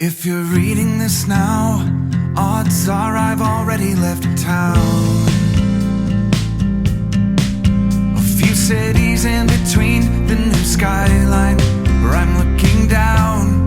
If you're reading this now, odds are I've already left town. A few cities in between, the new skyline where I'm looking down.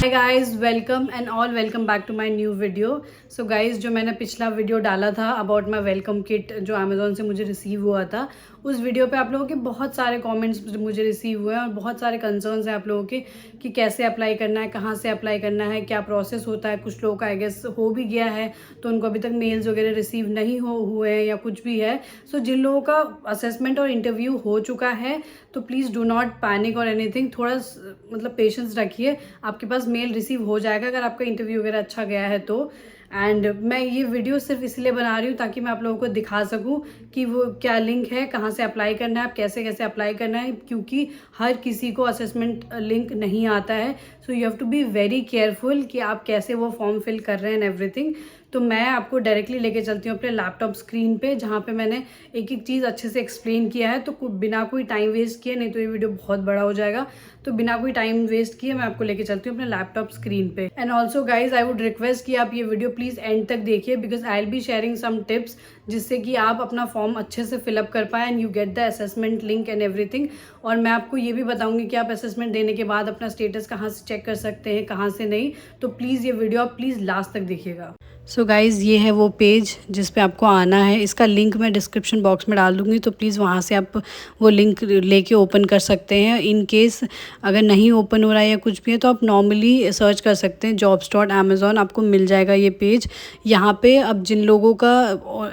Hi guys, welcome and all welcome back to my new video. So guys, जो मैंने पिछला video डाला था about my welcome kit जो Amazon से मुझे receive हुआ था, उस वीडियो पे आप लोगों के बहुत सारे कमेंट्स मुझे रिसीव हुए हैं और बहुत सारे कंसर्न्स हैं आप लोगों के कि कैसे अप्लाई करना है, कहाँ से अप्लाई करना है, क्या प्रोसेस होता है। कुछ लोगों का आई गेस हो भी गया है तो उनको अभी तक मेल्स वगैरह रिसीव नहीं हुए हैं या कुछ भी है। सो जिन लोगों का असेसमेंट और इंटरव्यू हो चुका है तो प्लीज़ डू नॉट पैनिक और एनीथिंग, थोड़ा मतलब पेशेंस रखिए, आपके पास मेल रिसीव हो जाएगा अगर आपका इंटरव्यू वगैरह अच्छा गया है तो। एंड मैं ये वीडियो सिर्फ इसलिए बना रही हूँ ताकि मैं आप लोगों को दिखा सकूँ कि वो क्या लिंक है, कहाँ से अप्लाई करना है, आप कैसे कैसे अप्लाई करना है, क्योंकि हर किसी को असेसमेंट लिंक नहीं आता है। So you have to be very careful कि आप कैसे वो फॉर्म फिल कर रहे हैं एंड एवरीथिंग। तो मैं आपको डायरेक्टली लेके चलती हूँ अपने लैपटॉप स्क्रीन पे, जहाँ पे मैंने एक एक चीज़ अच्छे से एक्सप्लेन किया है। तो बिना कोई टाइम वेस्ट किए, नहीं तो ये वीडियो बहुत बड़ा हो जाएगा, तो बिना कोई टाइम वेस्ट किए मैं आपको लेके चलती हूँ अपने लैपटॉप स्क्रीन पे। And also guys, I would request कि आप ये वीडियो प्लीज़ एंड तक देखिए, because I will be sharing some tips जिससे कि आप अपना फॉर्म अच्छे से फिलअप कर पाए and you get the assessment link and everything. और मैं आपको ये भी बताऊंगी कि आप असेसमेंट देने के बाद अपना स्टेटस कहाँ से चेक कर सकते हैं, कहाँ से नहीं। तो प्लीज़ ये वीडियो आप प्लीज़ लास्ट तक देखिएगा। सो गाइज़, ये है वो पेज जिस पे आपको आना है। इसका लिंक मैं डिस्क्रिप्शन बॉक्स में डाल दूँगी, तो प्लीज़ वहाँ से आप वो लिंक लेके ओपन कर सकते हैं। इन केस अगर नहीं ओपन हो रहा है या कुछ भी है तो आप नॉर्मली सर्च कर सकते हैं jobs.amazon, आपको मिल जाएगा ये पेज। यहाँ पे अब जिन लोगों का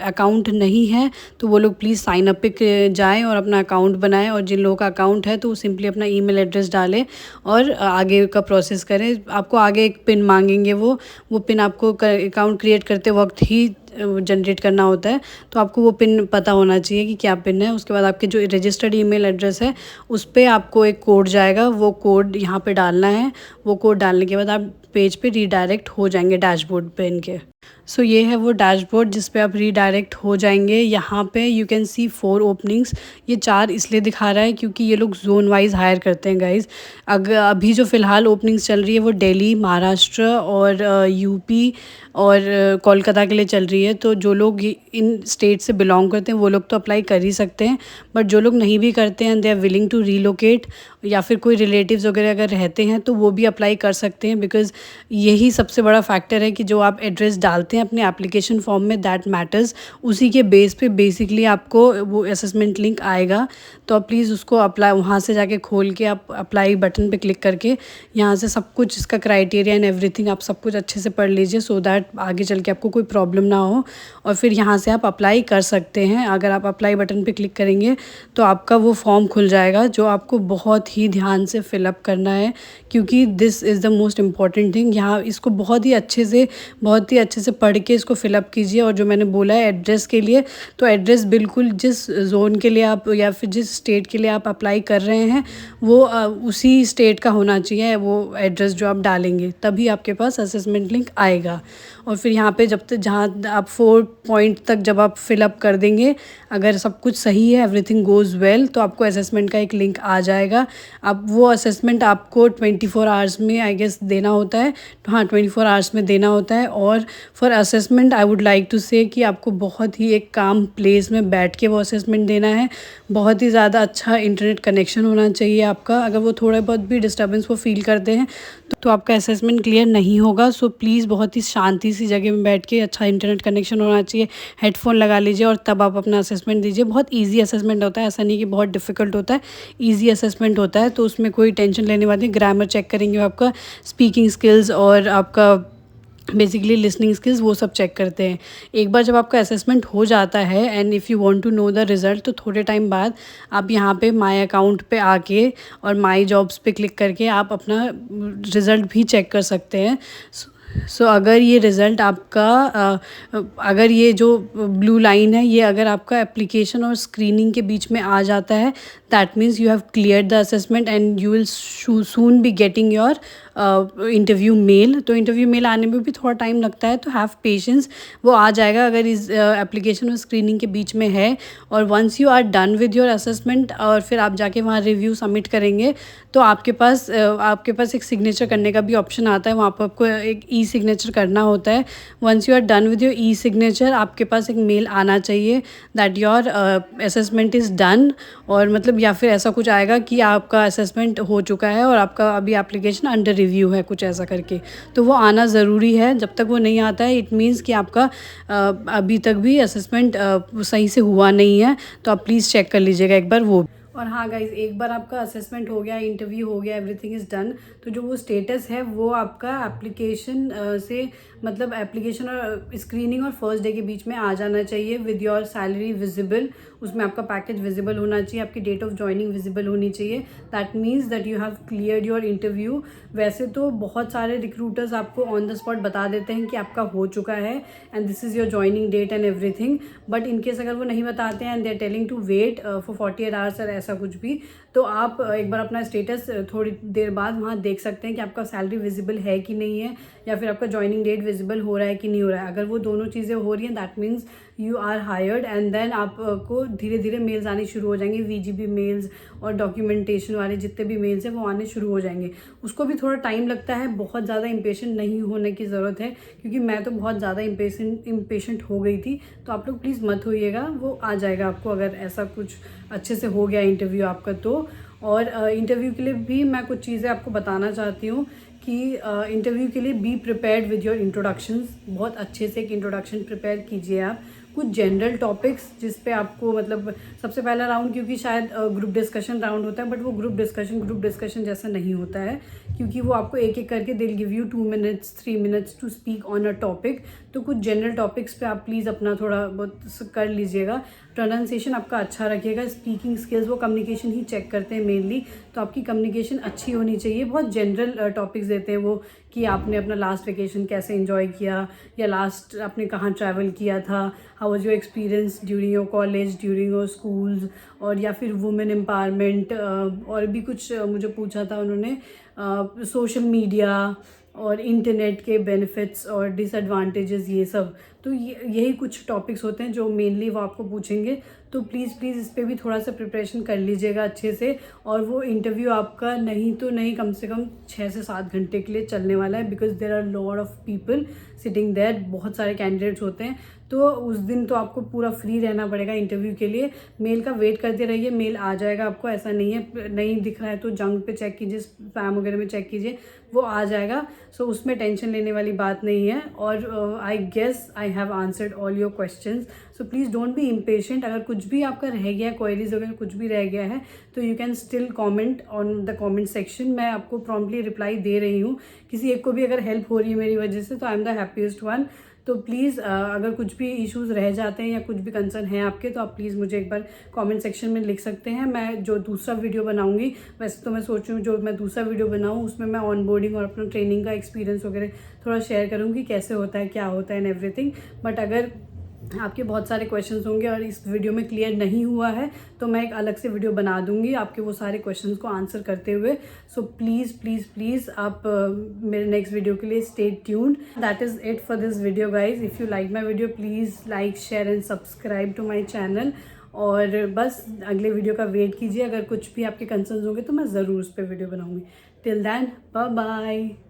अकाउंट नहीं है तो वो लोग प्लीज़ साइन अप पे जाएँ और अपना अकाउंट बनाएं, और जिन लोगों का अकाउंट है तो वो सिंपली अपना ईमेल एड्रेस डालें और आगे का प्रोसेस करें। आपको आगे एक पिन मांगेंगे, वो पिन आपको अकाउंट क्रिएट करते वक्त ही जनरेट करना होता है। तो आपको वो पिन पता होना चाहिए कि क्या पिन है। उसके बाद आपके जो रजिस्टर्ड ईमेल एड्रेस है उस पर आपको एक कोड जाएगा, वो कोड यहाँ पे डालना है। वो कोड डालने के बाद आप पेज पे रीडायरेक्ट हो जाएंगे डैशबोर्ड पे इनके। सो ये है वो डैशबोर्ड जिस पे आप रीडायरेक्ट हो जाएंगे। यहाँ पे यू कैन सी 4 ओपनिंग्स। ये 4 इसलिए दिखा रहा है क्योंकि ये लोग जोन वाइज हायर करते हैं गाइज। अगर अभी जो फ़िलहाल ओपनिंग्स चल रही है वो दिल्ली, महाराष्ट्र और यूपी और कोलकाता के लिए चल रही है। तो जो लोग इन स्टेट से बिलोंग करते हैं वो लोग तो अप्लाई कर ही सकते हैं, बट जो लोग नहीं भी करते हैं, they are willing to relocate, या फिर कोई रिलेटिव्स वगैरह अगर रहते हैं तो वो भी अप्लाई कर सकते हैं। बिकॉज़ यही सबसे बड़ा फैक्टर है कि जो आप एड्रेस डालते हैं अपने एप्लीकेशन फॉर्म में, दैट मैटर्स। उसी के बेस पे बेसिकली आपको वो असेसमेंट लिंक आएगा। तो आप प्लीज़ उसको अप्लाई, वहाँ से जाके खोल के आप अप्लाई बटन पे क्लिक करके यहाँ से सब कुछ, इसका क्राइटेरिया एंड एवरीथिंग आप सब कुछ अच्छे से पढ़ लीजिए, सो दैट आगे चल के आपको कोई प्रॉब्लम ना हो। और फिर यहाँ से आप अप्लाई कर सकते हैं। अगर आप अप्लाई बटन पे क्लिक करेंगे तो आपका वो फॉर्म खुल जाएगा, जो आपको बहुत ही ध्यान से फिलअप करना है, क्योंकि this is the most important thing. यहाँ इसको बहुत ही अच्छे से पढ़ के इसको फिलअप कीजिए। और जो मैंने बोला है एड्रेस के लिए, तो एड्रेस बिल्कुल जिस जोन के लिए आप या फिर जिस स्टेट के लिए आप अप्लाई कर रहे हैं वो उसी स्टेट का होना चाहिए वो एड्रेस जो आप डालेंगे, तभी आपके पास असेसमेंट लिंक आएगा। और फिर यहाँ पे जब तक, जहाँ आप 4 पॉइंट तक जब आप फिलअप कर देंगे, अगर सब कुछ सही है, एवरीथिंग गोज़ वेल, तो आपको असेसमेंट का एक लिंक आ जाएगा। अब वो असेसमेंट आपको 24 आवर्स में आई गेस देना होता है। हाँ, 24 आवर्स में देना होता है। और for assessment I would like to say कि आपको बहुत ही एक काम प्लेस में बैठ के वो असेसमेंट देना है। बहुत ही ज़्यादा अच्छा इंटरनेट कनेक्शन होना चाहिए आपका। अगर वो थोड़ा बहुत भी डिस्टर्बेंस वो फील करते हैं तो आपका असेसमेंट क्लियर नहीं होगा। सो प्लीज़ बहुत ही शांति सी जगह में बैठ के, अच्छा इंटरनेट कनेक्शन होना चाहिए, हेडफोन लगा लीजिए और तब आप अपना असेसमेंट दीजिए। बहुत ईजी असेसमेंट होता है, ऐसा नहीं कि बहुत डिफ़िकल्ट होता है, ईजी असेसमेंट होता है। तो उसमें कोई टेंशन लेने वाली नहीं। ग्रामर चेक करेंगे, आपका स्पीकिंग स्किल्स और आपका बेसिकली लिसनिंग स्किल्स, वो सब चेक करते हैं। एक बार जब आपका असेसमेंट हो जाता है and if you want to know the result, तो थोड़े टाइम बाद आप यहाँ पे माय अकाउंट पे आके और माय जॉब्स पे क्लिक करके आप अपना रिज़ल्ट भी चेक कर सकते हैं। सो अगर ये रिज़ल्ट आपका अगर ये जो ब्लू लाइन है, ये अगर आपका एप्लीकेशन और स्क्रीनिंग के बीच में आ जाता है, that means you have cleared the assessment and you will soon be getting your interview mail. तो इंटरव्यू मेल आने में भी थोड़ा टाइम लगता है, तो हैव पेशेंस, वो आ जाएगा अगर इस एप्लीकेशन और स्क्रीनिंग के बीच में है। और once you are done with your assessment और फिर आप जाके वहाँ रिव्यू सबमिट करेंगे, तो आपके पास एक सिग्नेचर करने का भी ऑप्शन आता है। वहाँ पर आपको एक ई सिग्नेचर करना होता है। Once you are done with your e signature, आपके पास एक मेल आना चाहिए that your assessment is done, और मतलब या फिर ऐसा कुछ आएगा कि आपका असेसमेंट हो चुका है और आपका अभी एप्लीकेशन अंडर रिव्यू है, कुछ ऐसा करके। तो वो आना ज़रूरी है। जब तक वो नहीं आता है, इट मीन्स कि आपका अभी तक भी असेसमेंट सही से हुआ नहीं है। तो आप प्लीज़ चेक कर लीजिएगा एक बार वो। और हाँ गाइज, एक बार आपका असेसमेंट हो गया, इंटरव्यू हो गया, एवरीथिंग इज़ डन, तो जो वो स्टेटस है वो आपका एप्लीकेशन से मतलब एप्लीकेशन और स्क्रीनिंग और फर्स्ट डे के बीच में आ जाना चाहिए विद योर सैलरी विजिबल। उसमें आपका पैकेज विजिबल होना चाहिए, आपकी डेट ऑफ ज्वाइनिंग विजिबल होनी चाहिए। That means that you have cleared your interview. वैसे तो बहुत सारे रिक्रूटर्स आपको ऑन द स्पॉट बता देते हैं कि आपका हो चुका है and this is your joining date and everything, but in case अगर वो नहीं बताते हैं and they are telling to wait for 48 hours और ऐसा कुछ भी, तो आप एक बार अपना स्टेटस थोड़ी देर बाद वहाँ देख सकते हैं कि आपका सैलरी विजिबल है कि नहीं है, या फिर आपका ज्वाइनिंग डेट विजिबल हो रहा है कि नहीं हो रहा है। अगर वो दोनों चीज़ें हो रही हैं, that means you are hired, and then आपको धीरे धीरे मेल्स आने शुरू हो जाएंगे, VGB मेल्स और डॉक्यूमेंटेशन वाले जितने भी मेल्स हैं वो आने शुरू हो जाएंगे। उसको भी थोड़ा टाइम लगता है, बहुत ज़्यादा इम्पेशेंट नहीं होने की ज़रूरत है, क्योंकि मैं तो बहुत ज़्यादा इम्पेशेंट हो गई थी। तो आप लोग प्लीज़ मत होइएगा, वो आ जाएगा आपको अगर ऐसा कुछ अच्छे से हो गया इंटरव्यू आपका तो। और इंटरव्यू के लिए भी मैं कुछ चीज़ें आपको बताना चाहती हूँ कि इंटरव्यू के लिए be prepared with your introductions. बहुत अच्छे से एक इंट्रोडक्शन प्रिपेयर कीजिए आप, कुछ जनरल टॉपिक्स जिस पे आपको मतलब सबसे पहला राउंड, क्योंकि शायद ग्रुप डिस्कशन राउंड होता है, बट वो ग्रुप डिस्कशन जैसा नहीं होता है, क्योंकि वो आपको एक एक करके they give you 2 minutes 3 minutes to speak on a topic. तो कुछ जनरल टॉपिक्स पे आप प्लीज़ अपना थोड़ा बहुत कर लीजिएगा। प्रोनाउंसिएशन आपका अच्छा रखिएगा, स्पीकिंग स्किल्स, वो कम्युनिकेशन ही चेक करते हैं मेनली, तो आपकी कम्युनिकेशन अच्छी होनी चाहिए। बहुत जनरल टॉपिक्स देते हैं वो, कि आपने अपना लास्ट वेकेशन कैसे एंजॉय किया, या लास्ट आपने कहाँ ट्रैवल किया था, how was your experience during your college, during your schools, और या फिर वुमेन एम्पावरमेंट, और भी कुछ मुझे पूछा था उन्होंने, सोशल मीडिया और इंटरनेट के बेनिफिट्स और डिसएडवांटेजेस, ये सब। तो यही कुछ टॉपिक्स होते हैं जो मेनली वो आपको पूछेंगे। तो प्लीज़ इस पे भी थोड़ा सा प्रिपरेशन कर लीजिएगा अच्छे से। और वो इंटरव्यू आपका नहीं तो नहीं कम से कम 6 से 7 घंटे के लिए चलने वाला है, because there are lot of people sitting there, बहुत सारे कैंडिडेट्स होते हैं। तो उस दिन तो आपको पूरा फ्री रहना पड़ेगा इंटरव्यू के लिए। मेल का वेट करते रहिए, मेल आ जाएगा आपको, ऐसा नहीं है नहीं दिख रहा है तो जंक पे चेक कीजिए, स्पैम वगैरह में चेक कीजिए, वो आ जाएगा। सो उसमें टेंशन लेने वाली बात नहीं है। और I guess I have answered all your questions, so please don't be impatient. अगर कुछ भी आपका रह गया है, क्वेरीज वगैरह कुछ भी रह गया है, तो you can still comment on the comment section. मैं आपको प्रॉम्प्टली रिप्लाई दे रही हूँ। किसी एक को भी अगर हेल्प हो रही है मेरी वजह से, तो I am the happiest one. तो प्लीज़ अगर कुछ भी इश्यूज़ रह जाते हैं या कुछ भी कंसर्न है आपके, तो आप प्लीज़ मुझे एक बार कमेंट सेक्शन में लिख सकते हैं। मैं जो दूसरा वीडियो बनाऊंगी, वैसे तो मैं सोच रही हूँ जो मैं दूसरा वीडियो बनाऊँ उसमें मैं ऑनबोर्डिंग और अपना ट्रेनिंग का एक्सपीरियंस वगैरह थोड़ा शेयर करूँगी, कैसे होता है, क्या होता है एंड एवरीथिंग। बट अगर आपके बहुत सारे क्वेश्चंस होंगे और इस वीडियो में क्लियर नहीं हुआ है, तो मैं एक अलग से वीडियो बना दूंगी आपके वो सारे क्वेश्चंस को आंसर करते हुए। सो प्लीज़ आप मेरे नेक्स्ट वीडियो के लिए stay tuned. That is it for this video guys. If you like my video, please like, share and subscribe to my channel. और बस अगले वीडियो का वेट कीजिए। अगर कुछ भी आपके कंसर्न्स होंगे तो मैं ज़रूर उस पर वीडियो बनाऊँगी। Till then, bye bye.